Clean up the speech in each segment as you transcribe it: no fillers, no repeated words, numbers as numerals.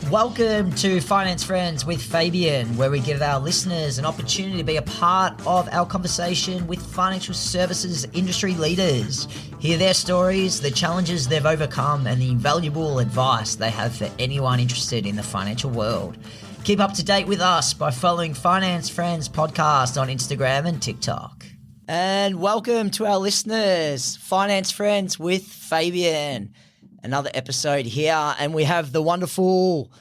Welcome to Finance Friends with Fabian, where we give our listeners an opportunity to be a part of our conversation with financial services industry leaders. Hear their stories, the challenges they've overcome, and the invaluable advice they have for anyone interested in the financial world. Keep up to date with us by following Finance Friends Podcast on Instagram and TikTok. And welcome to our listeners, Finance Friends with Fabian. Another episode here, and we have the wonderful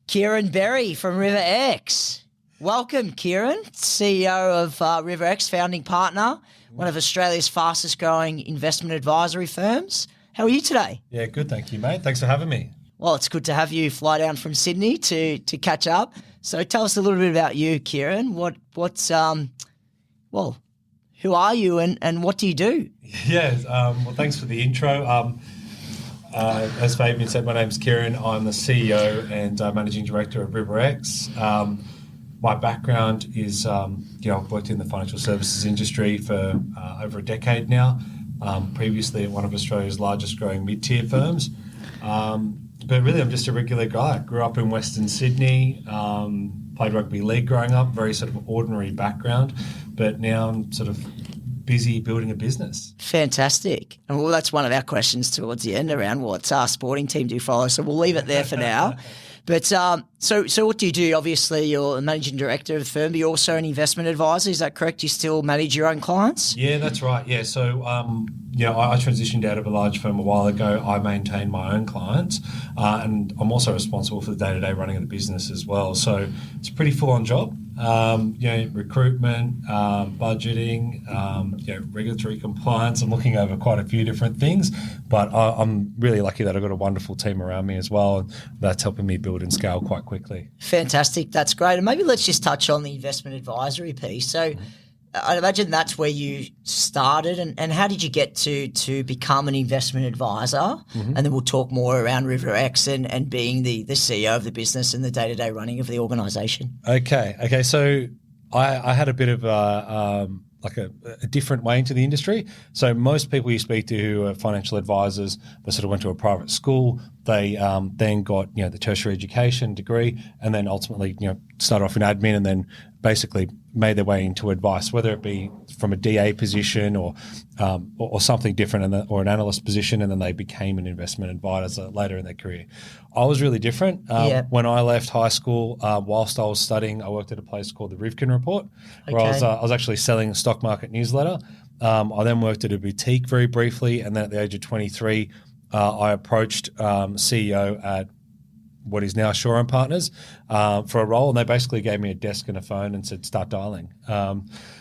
Kieran Berry from RiverX. Welcome, Kieran, CEO of RiverX, founding partner, one of Australia's fastest growing investment advisory firms. How are you today? Yeah, good, thank you, mate. Thanks for having me. Well, it's good to have you fly down from Sydney to catch up. So tell us a little bit about you, Kieran. Who are you and what do you do? Yeah, well, thanks for the intro. As Fabian said, my name's Kieran. I'm the CEO and Managing Director of RiverX. My background is, I've worked in the financial services industry for over a decade now, previously at one of Australia's largest growing mid-tier firms. But really, I'm just a regular guy. Grew up in Western Sydney, played rugby league growing up, very sort of ordinary background, but now I'm sort of busy building a business. Fantastic. And well, that's one of our questions towards the end around what sporting team do you follow. So we'll leave it there for now. But so what do you do? Obviously, you're a managing director of the firm, but you're also an investment advisor. Is that correct? You still manage your own clients? Yeah, that's right. Yeah. So, I transitioned out of a large firm a while ago. I maintain my own clients, and I'm also responsible for the day-to-day running of the business as well. So it's a pretty full-on job. Recruitment, budgeting, regulatory compliance. I'm looking over quite a few different things, but I'm really lucky that I've got a wonderful team around me as well. And that's helping me build and scale quite quickly. Fantastic. That's great. And maybe let's just touch on the investment advisory piece. So I'd imagine that's where you started. And how did you get to become an investment advisor? Mm-hmm. And then we'll talk more around RiverX and being the CEO of the business and the day-to-day running of the organisation. Okay. So I had a bit of a different way into the industry. So most people you speak to who are financial advisors, they sort of went to a private school. They then got the tertiary education degree, and then ultimately started off in admin, and then basically made their way into advice, whether it be from a DA position or something different, or an analyst position, and then they became an investment advisor later in their career. I was really different. When I left high school, whilst I was studying, I worked at a place called the Rivkin Report, where I was actually selling a stock market newsletter. I then worked at a boutique very briefly, and then at the age of 23, I approached CEO at what is now Shaw and Partners for a role, and they basically gave me a desk and a phone and said, start dialing.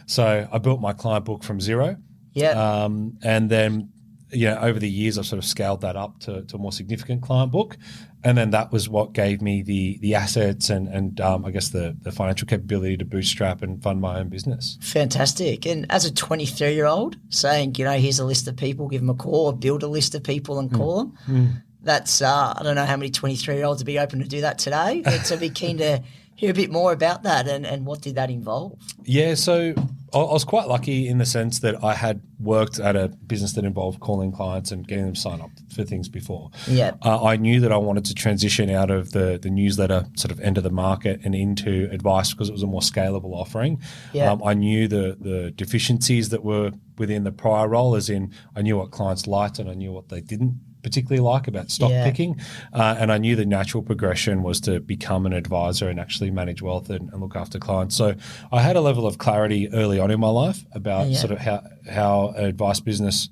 So I built my client book from zero. Yeah. And then, over the years, I've sort of scaled that up to a more significant client book. And then that was what gave me the assets and I guess the financial capability to bootstrap and fund my own business. Fantastic. And as a 23-year-old saying, here's a list of people, give them a call, or build a list of people and call them. That's, I don't know how many 23-year-olds would be open to do that today, but I'd be keen to hear a bit more about that and what did that involve? Yeah, so I was quite lucky in the sense that I had worked at a business that involved calling clients and getting them signed up for things before. Yeah. I knew that I wanted to transition out of the newsletter sort of end of the market and into advice because it was a more scalable offering. Yeah. I knew the deficiencies that were within the prior role, as in I knew what clients liked and I knew what they didn't particularly like about stock picking, and I knew the natural progression was to become an advisor and actually manage wealth and look after clients. So I had a level of clarity early on in my life about sort of how an advice business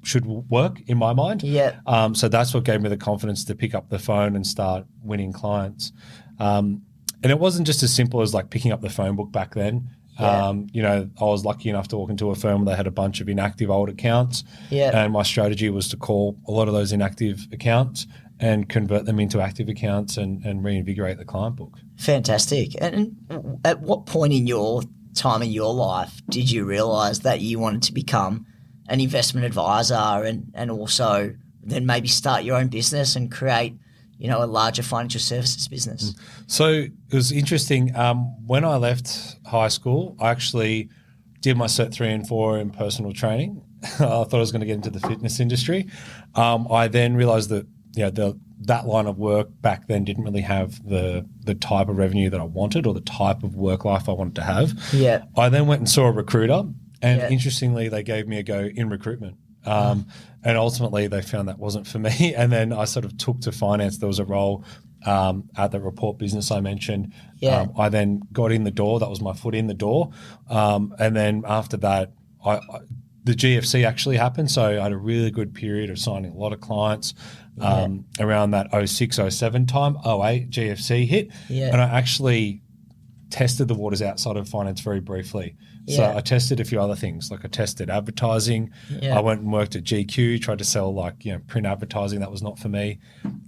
should work in my mind. Yeah. So that's what gave me the confidence to pick up the phone and start winning clients. And it wasn't just as simple as like picking up the phone book back then. Yeah. I was lucky enough to walk into a firm where they had a bunch of inactive old accounts. Yeah. And my strategy was to call a lot of those inactive accounts and convert them into active accounts and reinvigorate the client book. Fantastic. And at what point in your time in your life did you realise that you wanted to become an investment advisor and also then maybe start your own business and create a larger financial services business? So it was interesting. When I left high school, I actually did my Cert 3 and 4 in personal training. I thought I was going to get into the fitness industry. I then realized that that line of work back then didn't really have the type of revenue that I wanted or the type of work life I wanted to have. Yeah. I then went and saw a recruiter, and interestingly, they gave me a go in recruitment. And ultimately, they found that wasn't for me. And then I sort of took to finance. There was a role at the report business I mentioned. I then got in the door. That was my foot in the door. And then after that, the GFC actually happened. So I had a really good period of signing a lot of clients around that 06, 07 time. 08, GFC hit. Yeah. And I actually tested the waters outside of finance very briefly. So I tested a few other things. Like I tested advertising. I went and worked at GQ, tried to sell print advertising. That was not for me.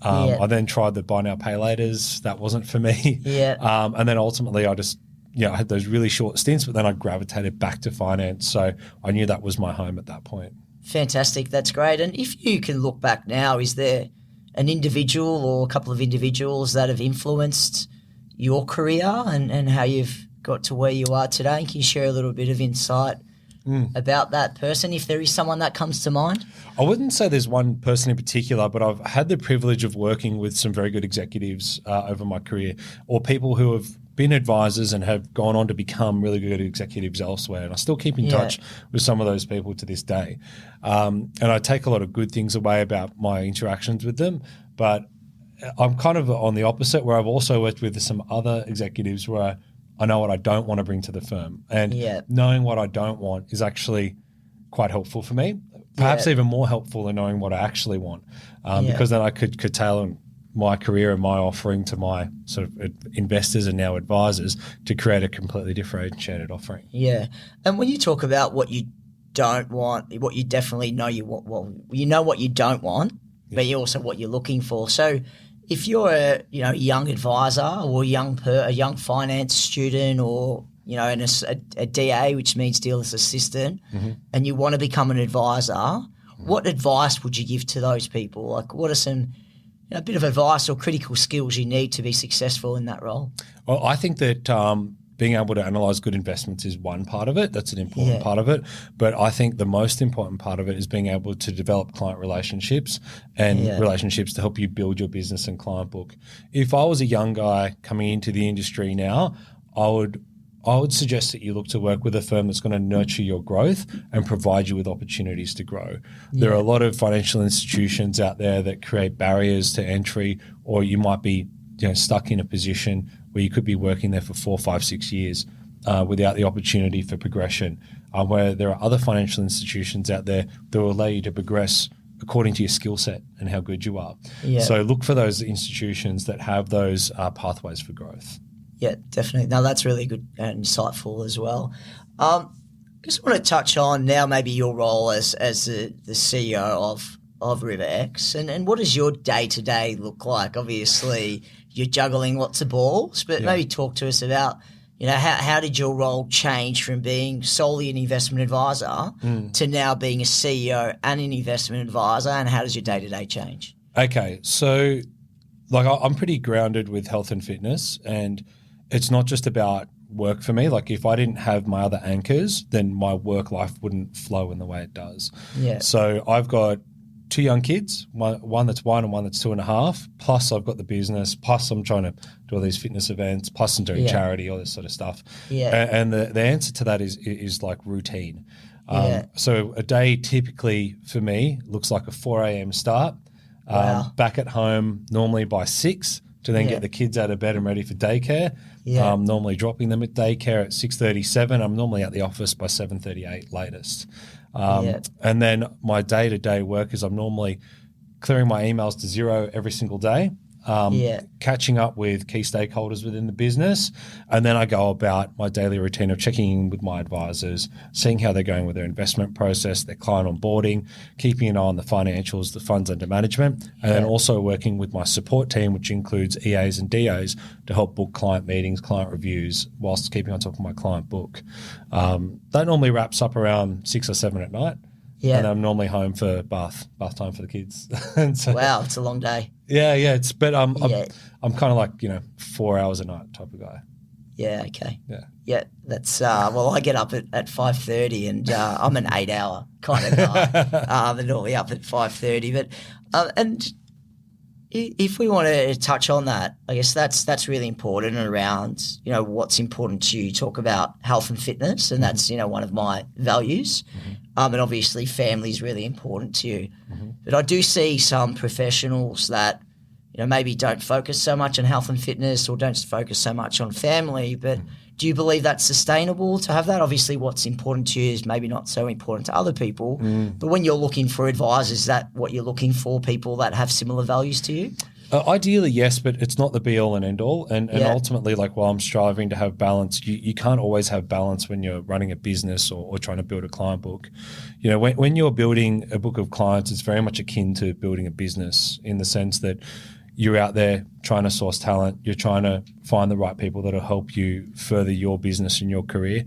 I then tried the buy now, pay laters. That wasn't for me. And then ultimately I just, I had those really short stints, but then I gravitated back to finance. So I knew that was my home at that point. Fantastic. That's great. And if you can look back now, is there an individual or a couple of individuals that have influenced your career and how you've got to where you are today? Can you share a little bit of insight about that person, if there is someone that comes to mind? I wouldn't say there's one person in particular, but I've had the privilege of working with some very good executives over my career, or people who have been advisors and have gone on to become really good executives elsewhere. And I still keep in touch with some of those people to this day. And I take a lot of good things away about my interactions with them, but I'm kind of on the opposite, where I've also worked with some other executives where I know what I don't want to bring to the firm. And knowing what I don't want is actually quite helpful for me, perhaps even more helpful than knowing what I actually want, because then I could curtail my career and my offering to my sort of investors and now advisors to create a completely differentiated offering. Yeah. And when you talk about what you don't want, what you definitely know you want, well, you know what you don't want, but you also what you're looking for. So if you're a young advisor or a young finance student, or a DA, which means dealer's assistant, and you want to become an advisor, what advice would you give to those people? Like, what are some a bit of advice or critical skills you need to be successful in that role? Well, I think that being able to analyze good investments is one part of it. That's an important part of it. But I think the most important part of it is being able to develop client relationships and relationships to help you build your business and client book. If I was a young guy coming into the industry now, I would suggest that you look to work with a firm that's going to nurture your growth and provide you with opportunities to grow. There are a lot of financial institutions out there that create barriers to entry, or you might be stuck in a position where you could be working there for 4, 5, 6 years without the opportunity for progression, where there are other financial institutions out there that will allow you to progress according to your skill set and how good you are. So look for those institutions that have those pathways for growth. Yeah, definitely. No, that's really good and insightful as well. Just want to touch on now maybe your role as the CEO of RiverX, and what does your day-to-day look like? Obviously, you're juggling lots of balls, but maybe talk to us about, how did your role change from being solely an investment advisor to now being a CEO and an investment advisor, and how does your day-to-day change? Okay, so I'm pretty grounded with health and fitness, and it's not just about work for me. Like, if I didn't have my other anchors, then my work life wouldn't flow in the way it does. So I've got 2 young kids, one that's 1 and one that's 2.5. Plus I've got the business. Plus I'm trying to do all these fitness events. Plus I'm doing charity, all this sort of stuff. And the answer to that is like routine. So a day typically for me looks like a 4 a.m. start. Back at home normally by 6 to then get the kids out of bed and ready for daycare. Normally dropping them at daycare at 6:37. I'm normally at the office by 7:38 latest. And then my day-to-day work is I'm normally clearing my emails to zero every single day, catching up with key stakeholders within the business, and then I go about my daily routine of checking in with my advisors, seeing how they're going with their investment process, their client onboarding, keeping an eye on the financials, the funds under management, and then also working with my support team, which includes EAs and DAs, to help book client meetings, client reviews, whilst keeping on top of my client book. That normally wraps up around 6 or 7 at night. And I'm normally home for bath time for the kids. And so, wow, it's a long day. I'm kind of like 4 hours a night type of guy. Yeah, okay. Yeah. Yeah, that's well, I get up at 5:30, and I'm an 8-hour kind of guy. I'm normally up at 5:30, but and if we want to touch on that, I guess that's really important around, what's important to you. Talk about health and fitness, and that's, one of my values. And obviously family is really important to you. But I do see some professionals that, maybe don't focus so much on health and fitness, or don't focus so much on family. But do you believe that's sustainable to have that? Obviously what's important to you is maybe not so important to other people. But when you're looking for advisors, is that what you're looking for, people that have similar values to you? Ideally, yes, but it's not the be-all and end-all. And ultimately, while I'm striving to have balance, you can't always have balance when you're running a business or trying to build a client book. When you're building a book of clients, it's very much akin to building a business, in the sense that you're out there trying to source talent. You're trying to find the right people that will help you further your business and your career.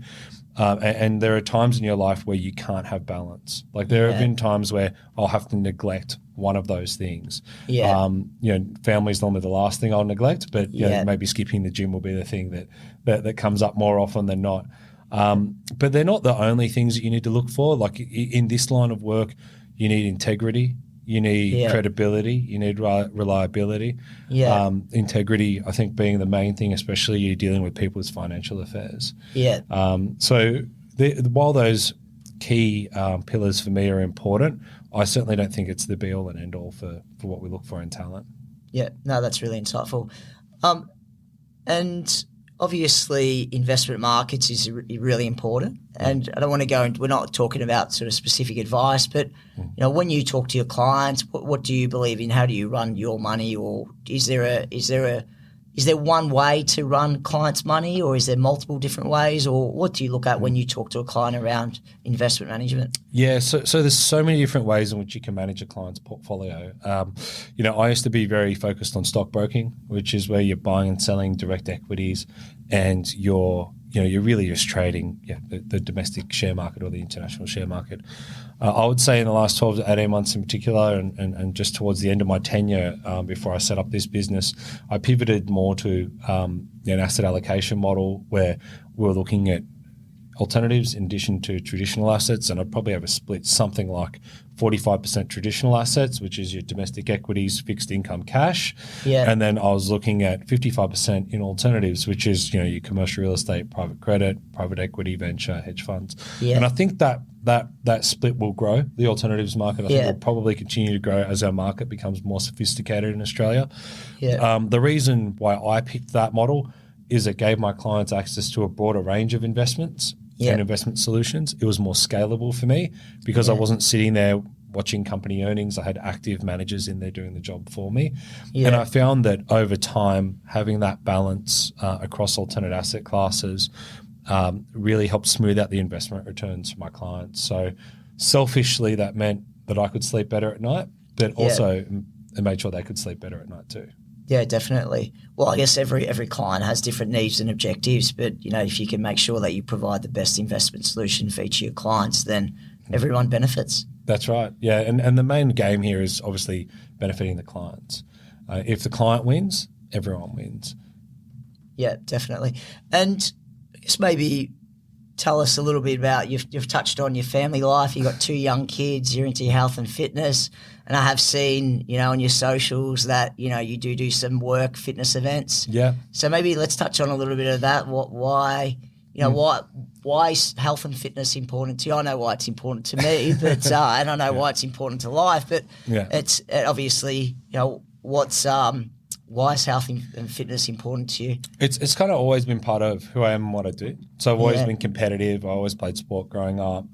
And there are times in your life where you can't have balance. There have been times where I'll have to neglect one of those things. Family is normally the last thing I'll neglect, but maybe skipping the gym will be the thing that comes up more often than not. But they're not the only things that you need to look for. In this line of work, you need integrity. You need credibility. You need reliability. Integrity, I think, being the main thing, especially you're dealing with people's financial affairs. So while those key pillars for me are important, I certainly don't think it's the be-all and end-all for what we look for in talent. Yeah, no, that's really insightful. And obviously investment markets is really important, and I don't want to go into, we're not talking about sort of specific advice, but when you talk to your clients, what do you believe in? How do you run your money? Or is there one way to run clients' money, or is there multiple different ways? Or what do you look at when you talk to a client around investment management? Yeah, so there's so many different ways in which you can manage a client's portfolio. I used to be very focused on stockbroking, which is where you're buying and selling direct equities, and you're really just trading the domestic share market or the international share market. I would say in the last 12 to 18 months in particular, and just towards the end of my tenure before I set up this business, I pivoted more to an asset allocation model where we're looking at alternatives in addition to traditional assets, and I'd probably have a split something like 45% traditional assets, which is your domestic equities, fixed income, cash, and then I was looking at 55% in alternatives, which is your commercial real estate, private credit, private equity, venture, hedge funds, and I think that split will grow. The alternatives market, I think, will probably continue to grow as our market becomes more sophisticated in Australia. The reason why I picked that model is it gave my clients access to a broader range of investments and investment solutions. It was more scalable for me because I wasn't sitting there watching company earnings. I had active managers in there doing the job for me. And I found that over time, having that balance across alternate asset classes really helped smooth out the investment returns for my clients. So selfishly, that meant that I could sleep better at night, but also it made sure they could sleep better at night too. Yeah, definitely. Well, I guess every client has different needs and objectives, but if you can make sure that you provide the best investment solution for each of your clients, then everyone benefits. That's right. Yeah, and the main game here is obviously benefiting the clients. If the client wins, everyone wins. Yeah, definitely. And I guess maybe tell us a little bit about, you've touched on your family life. You've got 2 young kids. You're into your health and fitness. And I have seen, on your socials that, you do some work fitness events. Yeah. So maybe let's touch on a little bit of that. Why is health and fitness important to you? I know why it's important to me, but and I know why it's important to life. But it's obviously, why is health and fitness important to you? It's kind of always been part of who I am and what I do. So I've always been competitive. I always played sport growing up.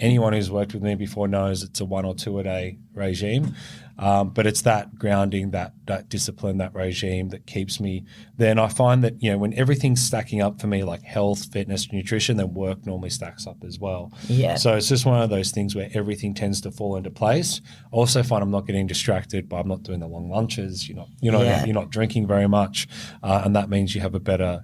Anyone who's worked with me before knows it's a 1 or 2 a day regime. But it's that grounding, that discipline, that regime that keeps me there. And I find that, when everything's stacking up for me, like health, fitness, nutrition, then work normally stacks up as well. Yeah. So it's just one of those things where everything tends to fall into place. I also find I'm not getting distracted, but I'm not doing the long lunches. You're not drinking very much. And that means you have a better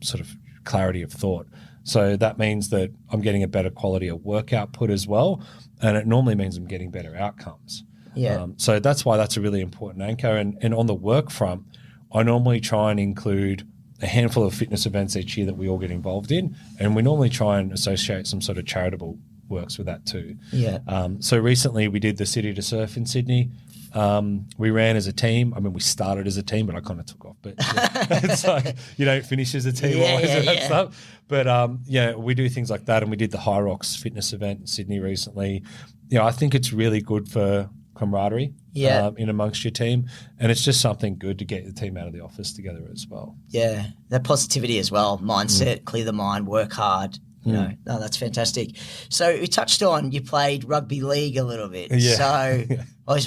sort of clarity of thought. So that means that I'm getting a better quality of work output as well. And it normally means I'm getting better outcomes. Yeah. So that's why that's a really important anchor. And on the work front, I normally try and include a handful of fitness events each year that we all get involved in, and we normally try and associate some sort of charitable works with that too. Yeah. So recently we did the City to Surf in Sydney. We ran as a team. I mean, we started as a team, but I kind of took off. But it's like you don't finish as a team always and that stuff. But we do things like that, and we did the High Rocks fitness event in Sydney recently. I think it's really good for camaraderie in amongst your team, and it's just something good to get the team out of the office together as well. Yeah, that positivity as well, mindset, clear the mind, work hard. No, that's fantastic. So we touched on you played rugby league a little bit. Yeah. So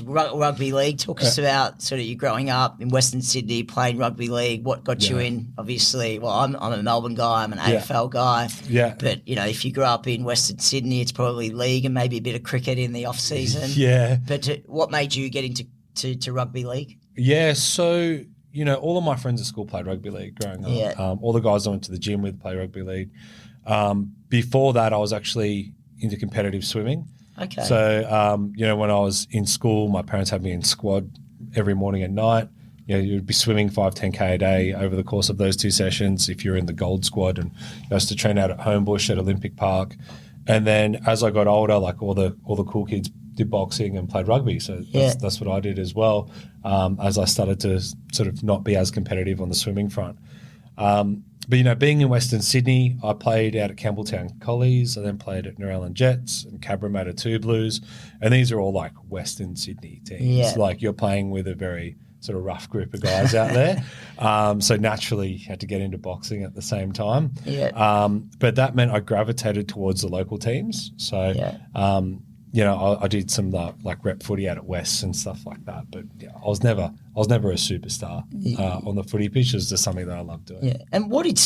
rugby league, talk us about sort of you growing up in Western Sydney playing rugby league. What got you in? Obviously, well, I'm a Melbourne guy. I'm an AFL guy. Yeah. But, if you grew up in Western Sydney, it's probably league and maybe a bit of cricket in the off-season. Yeah. But what made you get into to rugby league? Yeah, so, all of my friends at school played rugby league growing up. Yeah. All the guys I went to the gym with play rugby league. Before that, I was actually into competitive swimming. Okay. So, when I was in school, my parents had me in squad every morning and night. You'd be swimming 5-10K a day over the course of those 2 sessions if you're in the gold squad. And I used to train out at Homebush at Olympic Park. And then as I got older, like all the cool kids did boxing and played rugby. So that's what I did as well, as I started to sort of not be as competitive on the swimming front. But, being in Western Sydney, I played out at Campbelltown Collies. I then played at Narellan Jets and Cabramatta 2 Blues. And these are all like Western Sydney teams. Yeah. Like you're playing with a very sort of rough group of guys out there. So naturally you had to get into boxing at the same time. Yeah. But that meant I gravitated towards the local teams. So, I did some like rep footy out at West and stuff like that. But I was never a superstar on the footy pitch. It was just something that I loved doing. Yeah. And what did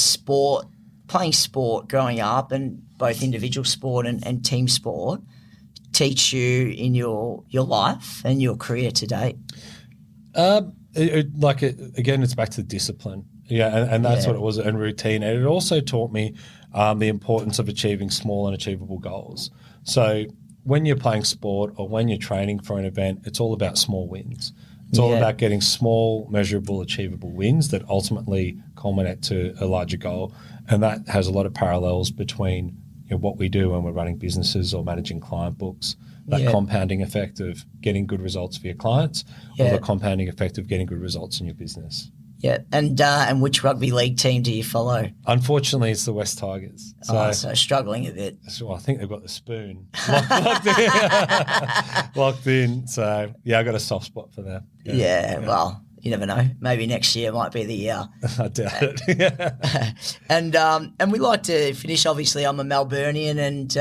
playing sport growing up, and both individual sport and team sport, teach you in your life and your career to date? Again, it's back to discipline. Yeah, and that's what it was, and routine. And it also taught me the importance of achieving small and achievable goals. So when you're playing sport or when you're training for an event, it's all about small wins. It's all about getting small, measurable, achievable wins that ultimately culminate to a larger goal. And that has a lot of parallels between what we do when we're running businesses or managing client books. That compounding effect of getting good results for your clients or the compounding effect of getting good results in your business. Yeah, and which rugby league team do you follow? Unfortunately, it's the West Tigers. So struggling a bit. So I think they've got the spoon locked in. So, I got a soft spot for them. Yeah, well, you never know. Maybe next year might be the year. I doubt it. And we like to finish, obviously, I'm a Melburnian, and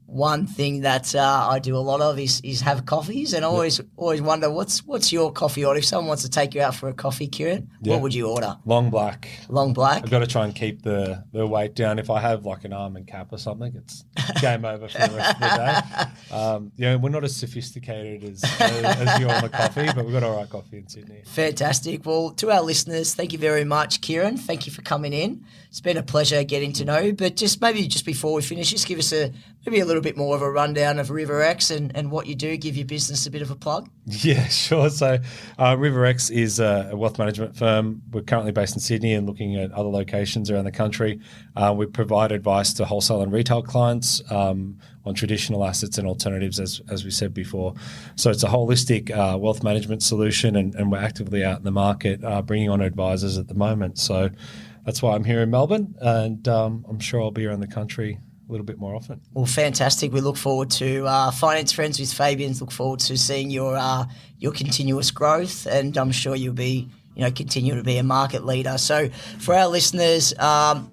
one thing that I do a lot of is have coffees, and I always wonder what's your coffee order. If someone wants to take you out for a coffee, Kieran, what would you order? Long black. Long black. I've got to try and keep the weight down. If I have like an almond cap or something, it's game over for the rest of the day. We're not as sophisticated as you on the coffee, but we've got all right coffee in Sydney. Fantastic. Well, to our listeners, thank you very much, Kieran. Thank you for coming in. It's been a pleasure getting to know you. But just before we finish, just give us maybe a little bit more of a rundown of RiverX and what you do. Give your business a bit of a plug. Yeah, sure. So RiverX is a wealth management firm. We're currently based in Sydney and looking at other locations around the country. We provide advice to wholesale and retail clients on traditional assets and alternatives, as we said before. So it's a holistic wealth management solution, and we're actively out in the market bringing on advisors at the moment. So that's why I'm here in Melbourne, and I'm sure I'll be around the country a little bit more often. Well, fantastic. We look forward to Finance Friends with Fabian. Look forward to seeing your continuous growth, and I'm sure you'll be continue to be a market leader. So for our listeners,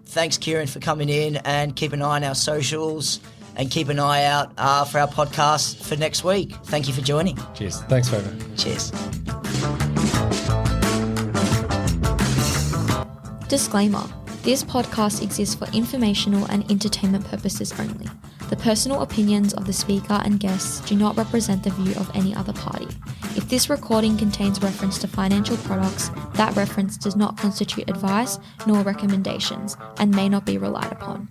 thanks, Kieran, for coming in, and keep an eye on our socials and keep an eye out for our podcast for next week. Thank you for joining. Cheers. Thanks, Fabian. Cheers. Disclaimer. This podcast exists for informational and entertainment purposes only. The personal opinions of the speaker and guests do not represent the view of any other party. If this recording contains reference to financial products, that reference does not constitute advice nor recommendations and may not be relied upon.